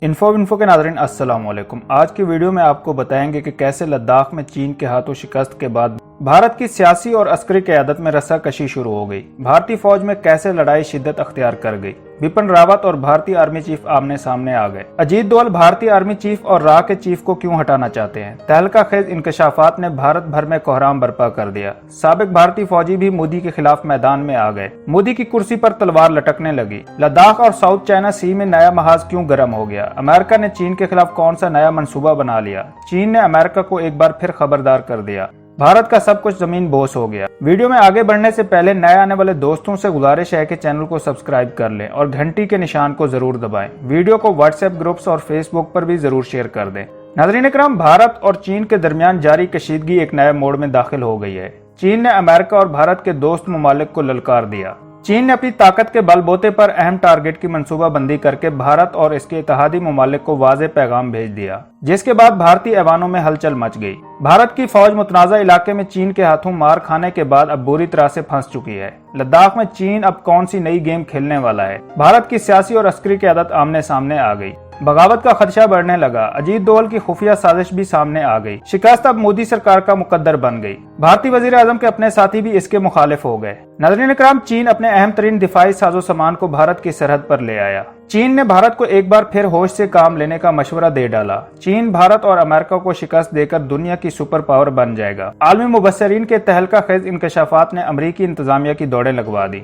Info के नाज़रीन अस्सलाम वालेकुम। आज की वीडियो में आपको बताएंगे कि कैसे लद्दाख में चीन के हाथों शिकस्त के बाद भारत की सियासी और अस्करी क़यादत में रस्साकशी शुरू हो गई। भारतीय फौज में कैसे लड़ाई शिद्दत अख्तियार कर गई। बिपिन रावत और भारतीय आर्मी चीफ आमने सामने आ गए। अजीत डोवाल भारतीय आर्मी चीफ और रा के चीफ को क्यों हटाना चाहते हैं। तहलका खेज इंकशाफात ने भारत भर में कोहराम बर्पा कर दिया। साबिक भारतीय फौजी भी मोदी के खिलाफ मैदान में आ गए। मोदी की कुर्सी पर तलवार लटकने लगी। लद्दाख और साउथ चाइना सी में नया महाज क्यों गर्म हो गया। अमेरिका ने चीन के खिलाफ कौन सा नया मंसूबा बना लिया। चीन ने अमेरिका को एक बार फिर खबरदार कर दिया। भारत का सब कुछ जमीन बोस हो गया। वीडियो में आगे बढ़ने से पहले नए आने वाले दोस्तों से गुजारिश है कि चैनल को सब्सक्राइब कर लें और घंटी के निशान को जरूर दबाएं। वीडियो को व्हाट्सएप ग्रुप्स और फेसबुक पर भी जरूर शेयर कर दें। नाज़रीन इकराम, भारत और चीन के दरमियान जारी कशीदगी एक नए मोड़ में दाखिल हो गई है। चीन ने अमेरिका और भारत के दोस्त ममालिक को ललकार दिया। चीन ने अपनी ताकत के बलबूते पर अहम टारगेट की मंसूबाबंदी करके भारत और इसके इत्तेहादी ममालिक को वाज़ेह पैगाम भेज दिया, जिसके बाद भारतीय ऐवानों में हलचल मच गई। भारत की फौज मुतनाज़ा इलाके में चीन के हाथों मार खाने के बाद अब बुरी तरह से फंस चुकी है। लद्दाख में चीन अब कौन सी नई गेम खेलने वाला है। भारत की सियासी और अस्करी क़यादत आमने सामने आ गई। बगावत का खदशा बढ़ने लगा। अजीत डोवाल की खुफिया साजिश भी सामने आ गई। शिकस्त अब मोदी सरकार का मुकद्दर बन गई। भारतीय वजीर आजम के अपने साथी भी इसके मुखालिफ हो गए। नाज़रीन इकराम, चीन अपने अहम तरीन दिफाई साजो सामान को भारत की सरहद पर ले आया। चीन ने भारत को एक बार फिर होश से काम लेने का मशवरा दे डाला। चीन भारत और अमेरिका को शिकस्त देकर दुनिया की सुपर पावर बन जाएगा। आलमी मुबस्सिरीन के तहलका खेज इंकशाफात ने अमरीकी इंतजामिया की दौड़ें लगवा दी।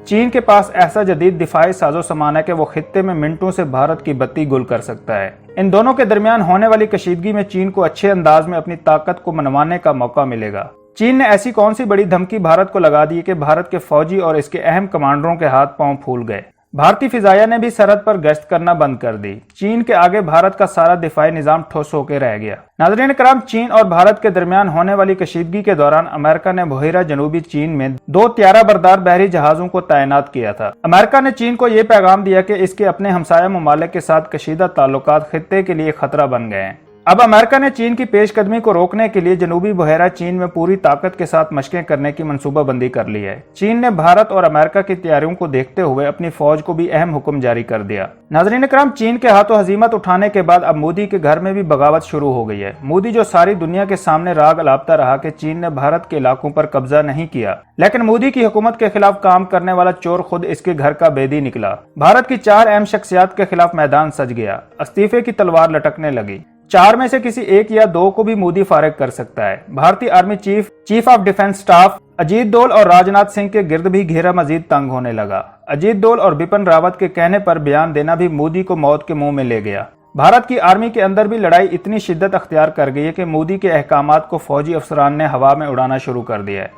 चीन के पास ऐसा जदीद दिफाई साजो सामान है कि वो खित्ते में मिनटों से भारत की बत्ती गुल कर सकता है। इन दोनों के दरमियान होने वाली कशीदगी में चीन को अच्छे अंदाज में अपनी ताकत को मनवाने का मौका मिलेगा। चीन ने ऐसी कौन सी बड़ी धमकी भारत को लगा दी कि भारत के फौजी और इसके अहम कमांडरों के हाथ पांव फूल गए। भारतीय फिजाया ने भी सरहद पर गश्त करना बंद कर दी। चीन के आगे भारत का सारा दिफाई निजाम ठोस होकर रह गया। नाज़रीन कराम, चीन और भारत के दरमियान होने वाली कशीदगी के दौरान अमेरिका ने बहिरा जनूबी चीन में 2 त्यारा बरदार बहरी जहाजों को तैनात किया था। अमेरिका ने चीन को यह पैगाम दिया कि इसके अपने हमसाया ममालिक के साथ कशीदा ताल्लुकात खित्ते के लिए खतरा बन गए हैं। अब अमेरिका ने चीन की पेशकदमी को रोकने के लिए जनूबी बहरा चीन में पूरी ताकत के साथ मशकें करने की मंसूबाबंदी कर ली है। चीन ने भारत और अमेरिका की तैयारियों को देखते हुए अपनी फौज को भी अहम हुक्म जारी कर दिया। नाज़रीन इकराम, चीन के हाथों हजीमत उठाने के बाद अब मोदी के घर में भी बगावत शुरू हो गई है। मोदी जो सारी दुनिया के सामने राग अलापता रहा कि चीन ने भारत के इलाकों पर कब्जा नहीं किया, लेकिन मोदी की हुकूमत के खिलाफ काम करने वाला चोर खुद इसके घर का बेदी निकला। भारत की 4 अहम शख्सियात के खिलाफ मैदान सज गया। इस्तीफे की तलवार लटकने लगी। 4 में से किसी 1 या 2 को भी मोदी फारिग कर सकता है। भारतीय army chief of defence staff Ajit Doval और राजनाथ सिंह के गिर्द भी घेरा मजीद तंग होने लगा। अजीत डोवाल और बिपिन रावत के कहने पर बयान देना भी मोदी को मौत के मुंह में ले गया। भारत की आर्मी के अंदर भी लड़ाई इतनी शिद्दत अख्तियार कर गई है कि मोदी के अहकामात को फौजी अफसरान ने हवा में उड़ाना शुरू कर दिया है।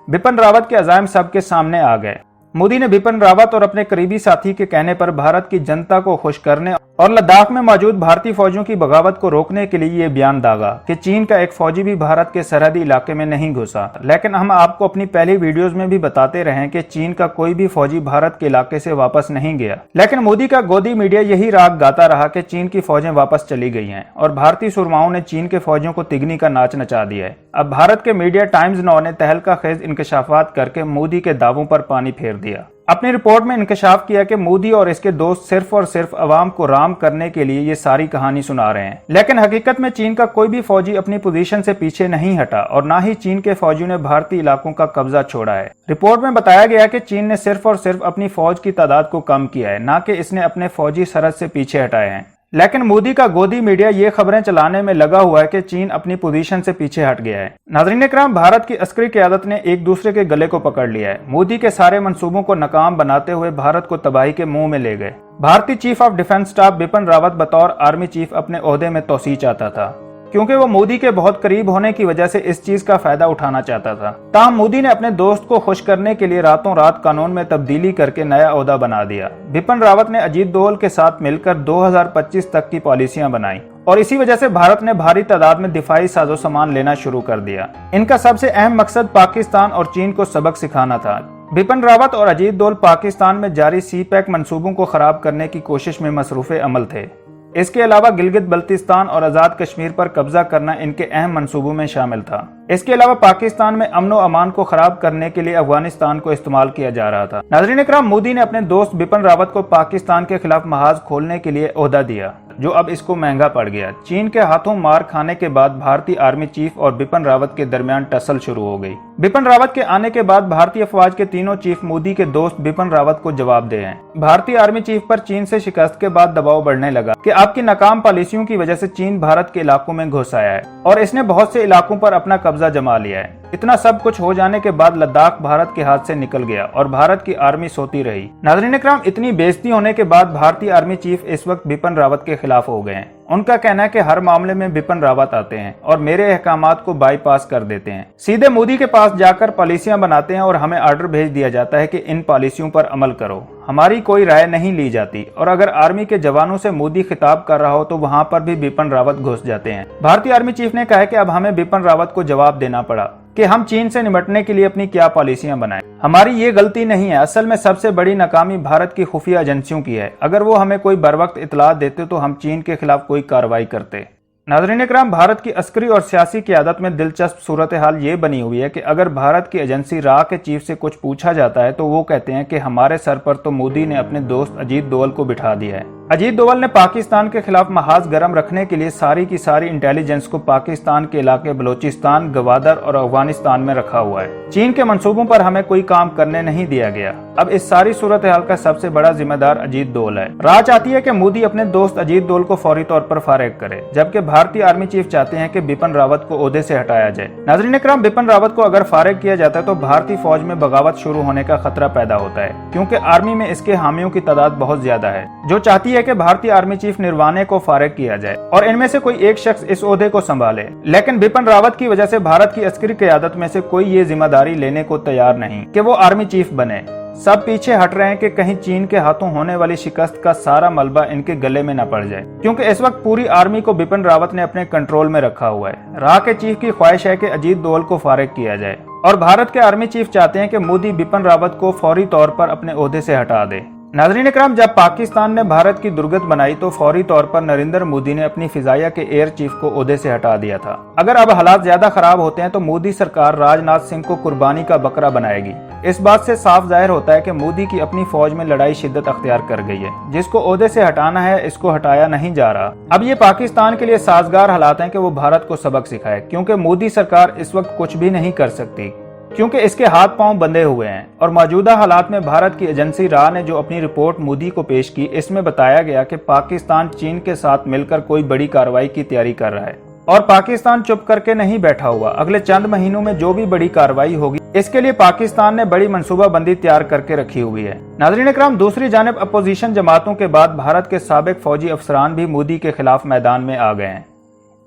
बिपिन रावत के अज़ाइम सबके सामने आ गए। मोदी ने बिपिन रावत और अपने करीबी साथी के कहने पर भारत की जनता को खुश करने और लद्दाख में मौजूद भारतीय फौजियों की बगावत को रोकने के लिए ये बयान दागा कि चीन का एक फौजी भी भारत के सरहदी इलाके में नहीं घुसा। लेकिन हम आपको अपनी पहली वीडियोस में भी बताते रहे कि चीन का कोई भी फौजी भारत के इलाके से वापस नहीं गया। लेकिन मोदी का गोदी मीडिया यही राग गाता रहा कि चीन की फौजें वापस चली गई हैं और भारतीय सुरमाओं ने चीन के फौजियों को तिगनी का नाच नचा दिया है। अब भारत के मीडिया टाइम्स नाउ ने तहलका खेज इंकशाफात करके मोदी के दावों पर पानी फेर दिया। अपनी रिपोर्ट में इंकशाफ किया कि मोदी और इसके दोस्त सिर्फ और सिर्फ अवाम को राम करने के लिए ये सारी कहानी सुना रहे हैं। लेकिन हकीकत में चीन का कोई भी फौजी अपनी पोजीशन से पीछे नहीं हटा और ना ही चीन के फौजियों ने भारतीय इलाकों का कब्जा छोड़ा है। रिपोर्ट में बताया गया कि चीन ने सिर्फ और सिर्फ अपनी फौज की तादाद को कम किया है, ना कि इसने अपने फौजी सरहद से पीछे हटाए हैं। लेकिन मोदी का गोदी मीडिया ये खबरें चलाने में लगा हुआ है कि चीन अपनी पोजीशन से पीछे हट गया है। नाज़रीन इकराम, भारत की अस्करी क़यादत ने एक दूसरे के गले को पकड़ लिया है। मोदी के सारे मंसूबों को नाकाम बनाते हुए भारत को तबाही के मुंह में ले गए। भारतीय chief of defence staff Bipin Rawat बतौर आर्मी चीफ अपने ओहदे में तोसी चाहता था, क्योंकि वो मोदी के बहुत करीब होने की वजह से इस चीज का फायदा उठाना चाहता था। ताहम मोदी ने अपने दोस्त को खुश करने के लिए रातों रात कानून में तब्दीली करके नया ओहदा बना दिया। बिपिन रावत ने अजीत डोवाल के साथ मिलकर 2025 तक की पॉलिसियां बनाई और इसी वजह से भारत ने भारी तादाद में दिफाई साजो सामान लेना शुरू कर दिया। इनका सबसे अहम मकसद पाकिस्तान और चीन को सबक सिखाना था। बिपिन रावत और अजीत डोवाल पाकिस्तान में जारी CPEC मंसूबों को खराब करने की कोशिश में मसरूफ अमल थे। इसके अलावा गिलगित बल्तिस्तान और आज़ाद कश्मीर पर कब्जा करना इनके अहम मंसूबों में शामिल था। इसके अलावा पाकिस्तान में अमन और अमान को खराब करने के लिए अफगानिस्तान को इस्तेमाल किया जा रहा था। नाज़रीन इकराम, मोदी ने अपने दोस्त बिपिन रावत को पाकिस्तान के खिलाफ महाज खोलने के लिए ओहदा दिया, जो अब इसको महंगा पड़ गया। चीन के हाथों मार खाने के बाद भारतीय आर्मी चीफ और बिपिन रावत के दरमियान टसल शुरू हो गई। बिपिन रावत के आने के बाद भारतीय फौज के तीनों चीफ मोदी के दोस्त बिपिन रावत को जवाब दे हैं। भारतीय आर्मी चीफ पर चीन से शिकस्त के बाद दबाव बढ़ने लगा कि आपकी नाकाम पॉलिसियों की वजह से चीन भारत के इलाकों में घुस आया है और इसने बहुत से इलाकों पर अपना कब्जा जमा लिया है। इतना सब कुछ हो जाने के बाद लद्दाख भारत के हाथ से निकल गया और भारत की आर्मी सोती रही। नाज़रीन इकराम, इतनी बेइज्जती होने के बाद भारतीय आर्मी चीफ इस वक्त बिपिन रावत के खिलाफ हो गए हैं। उनका कहना है कि हर मामले में बिपिन रावत आते हैं और मेरे अहकामात को बाईपास कर देते हैं, सीधे मोदी के पास जाकर पॉलिसियां बनाते हैं और हमें ऑर्डर भेज दिया जाता है कि इन पॉलिसियों पर अमल करो। हमारी कोई राय नहीं ली जाती और अगर आर्मी के जवानों से मोदी खिताब कर रहा हो तो वहां पर भी बिपिन रावत घुस जाते हैं। भारतीय आर्मी चीफ ने कहा कि अब हमें बिपिन रावत को जवाब देना पड़ा कि हम चीन से निपटने के लिए अपनी क्या पॉलिसियां बनाएं। हमारी ये गलती नहीं है, असल में सबसे बड़ी नाकामी भारत की खुफिया एजेंसियों की है। अगर वो हमें कोई बरवक्त इतला देते तो हम चीन के खिलाफ कोई कार्रवाई करते। नाज़रीन इकराम, भारत की अस्करी और सियासी क़यादत में दिलचस्प सूरत हाल ये बनी हुई है कि अगर भारत की एजेंसी रा के चीफ से कुछ पूछा जाता है तो वो कहते हैं कि हमारे सर पर तो मोदी ने अपने दोस्त अजीत डोवल को बिठा दिया है। अजीत डोवल ने पाकिस्तान के खिलाफ महाज गर्म रखने के लिए सारी की सारी इंटेलिजेंस को पाकिस्तान के इलाके बलोचिस्तान, गवादर और अफगानिस्तान में रखा हुआ है। चीन के मंसूबों पर हमें कोई काम करने नहीं दिया गया। अब इस सारी सूरत हाल का सबसे बड़ा जिम्मेदार अजीत डोवल है। रा चाहती है कि मोदी अपने दोस्त अजीत डोवल को फौरी तौर पर फारिग करे, जबकि भारतीय आर्मी चीफ चाहते हैं कि बिपिन रावत को ओहदे से हटाया जाए। नाज़रीन इकराम, बिपिन रावत को अगर फारिग किया जाता है तो भारतीय फौज में बगावत शुरू होने का खतरा पैदा होता है, क्योंकि आर्मी में इसके हामियों की तादाद बहुत ज्यादा है जो चाहती है कि भारतीय आर्मी चीफ निर्वाणे को फारिग किया जाए और इनमें से कोई एक शख्स इस ओहदे को संभाले। लेकिन बिपिन रावत की वजह से भारत की अस्करी क़यादत में से कोई ये जिम्मेदारी लेने को तैयार नहीं कि वो आर्मी चीफ बने। सब पीछे हट रहे हैं कि कहीं चीन के हाथों होने वाली शिकस्त का सारा मलबा इनके गले में न पड़ जाए, क्योंकि इस वक्त पूरी आर्मी को बिपिन रावत ने अपने कंट्रोल में रखा हुआ है। रा के चीफ की ख्वाहिश है कि अजीत डोवल को फारिग किया जाए और भारत के आर्मी चीफ चाहते हैं कि मोदी बिपिन रावत को फौरी तौर पर अपने ओहदे से हटा दे। नाज़रीन इकराम, जब पाकिस्तान ने भारत की दुर्गत बनाई तो फौरी तौर पर नरेंद्र मोदी ने अपनी फिजाइया के एयर चीफ को ओहदे से हटा दिया था। अगर अब हालात ज्यादा खराब होते हैं तो मोदी सरकार राजनाथ सिंह को कुर्बानी का बकरा बनाएगी। इस बात से साफ जाहिर होता है कि मोदी की अपनी फौज में लड़ाई शिद्दत अख्तियार कर गई है। जिसको ओहदे से हटाना है इसको हटाया नहीं जा रहा। अब ये पाकिस्तान के लिए साजगार हालात हैं कि वो भारत को सबक सिखाए, क्योंकि मोदी सरकार इस वक्त कुछ भी नहीं कर सकती, क्योंकि इसके हाथ पांव बंधे हुए हैं। और मौजूदा हालात में भारत की एजेंसी रा ने जो अपनी रिपोर्ट मोदी को पेश की, इसमें बताया गया कि पाकिस्तान चीन के साथ मिलकर कोई बड़ी कार्रवाई की तैयारी कर रहा है और पाकिस्तान चुप करके नहीं बैठा हुआ। अगले चंद महीनों में जो भी बड़ी कार्रवाई होगी इसके लिए पाकिस्तान ने बड़ी मनसूबाबंदी तैयार करके रखी हुई है। नाज़रीन इकराम, दूसरी जानिब अपोजिशन जमातों के बाद भारत के साबिक फौजी अफसरान भी मोदी के खिलाफ मैदान में आ गए हैं।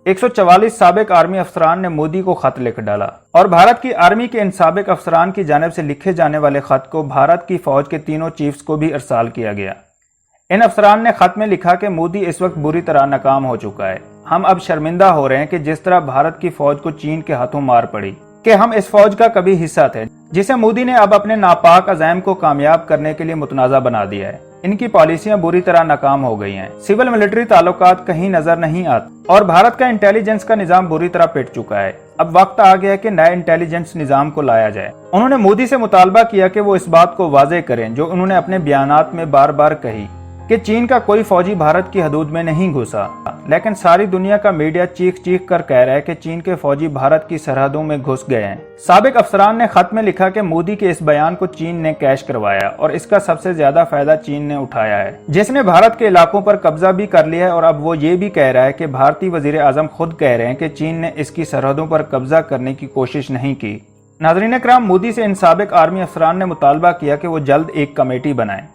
144 साबिक आर्मी अफसरान ने मोदी को खत लिख डाला और भारत की आर्मी के इन साबिक अफसरान की जानिब से लिखे जाने वाले खत को भारत की फौज के तीनों चीफ्स को भी अरसाल किया गया। इन अफसरान ने खत में लिखा कि मोदी इस वक्त बुरी तरह नाकाम हो चुका है। हम अब शर्मिंदा हो रहे हैं कि जिस तरह भारत की फौज को चीन के हाथों मार पड़ी, कि हम इस फौज का कभी हिस्सा थे, जिसे मोदी ने अब अपने नापाक अज़ैम को कामयाब करने के लिए मुतनाज़ा बना दिया है। इनकी पॉलिसियां बुरी तरह नाकाम हो गई हैं। सिविल मिलिट्री ताल्लुकात कहीं नजर नहीं आते और भारत का इंटेलिजेंस का निजाम बुरी तरह पिट चुका है। अब वक्त आ गया है कि नए इंटेलिजेंस निजाम को लाया जाए। उन्होंने मोदी से मुतालबा किया कि वो इस बात को वाजे करें जो उन्होंने अपने बयानात में बार बार कही कि चीन का कोई फौजी भारत की हदूद में नहीं घुसा, लेकिन सारी दुनिया का मीडिया चीख चीख कर कह रहा है कि चीन के फौजी भारत की सरहदों में घुस गए हैं। साबिक अफसरान ने खत में लिखा कि मोदी के इस बयान को चीन ने कैश करवाया और इसका सबसे ज्यादा फायदा चीन ने उठाया है, जिसने भारत के इलाकों पर कब्जा भी कर लिया है। और अब वो ये भी कह रहा है कि भारतीय वजीर आजम खुद कह रहे हैं कि चीन ने इसकी सरहदों पर कब्जा करने की कोशिश नहीं की। नाज़रीन इकराम, मोदी से इन साबिक आर्मी अफसरान ने मुतालबा किया कि वो जल्द एक कमेटी बनाए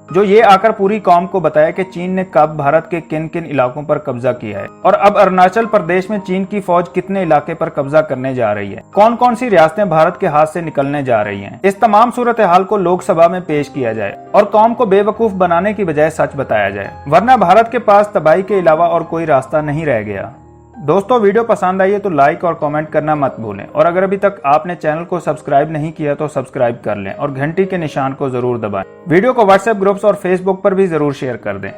जो ये आकर पूरी कौम को बताया कि चीन ने कब भारत के किन किन इलाकों पर कब्जा किया है और अब अरुणाचल प्रदेश में चीन की फौज कितने इलाके पर कब्जा करने जा रही है, कौन कौन सी रियासतें भारत के हाथ से निकलने जा रही हैं। इस तमाम सूरत हाल को लोकसभा में पेश किया जाए और कौम को बेवकूफ बनाने की बजाय सच बताया जाए, वरना भारत के पास तबाही के अलावा और कोई रास्ता नहीं रह गया। दोस्तों, वीडियो पसंद आई है तो लाइक और कमेंट करना मत भूलें और अगर अभी तक आपने चैनल को सब्सक्राइब नहीं किया तो सब्सक्राइब कर लें और घंटी के निशान को जरूर दबाएं। वीडियो को व्हाट्सएप ग्रुप्स और फेसबुक पर भी जरूर शेयर कर दें।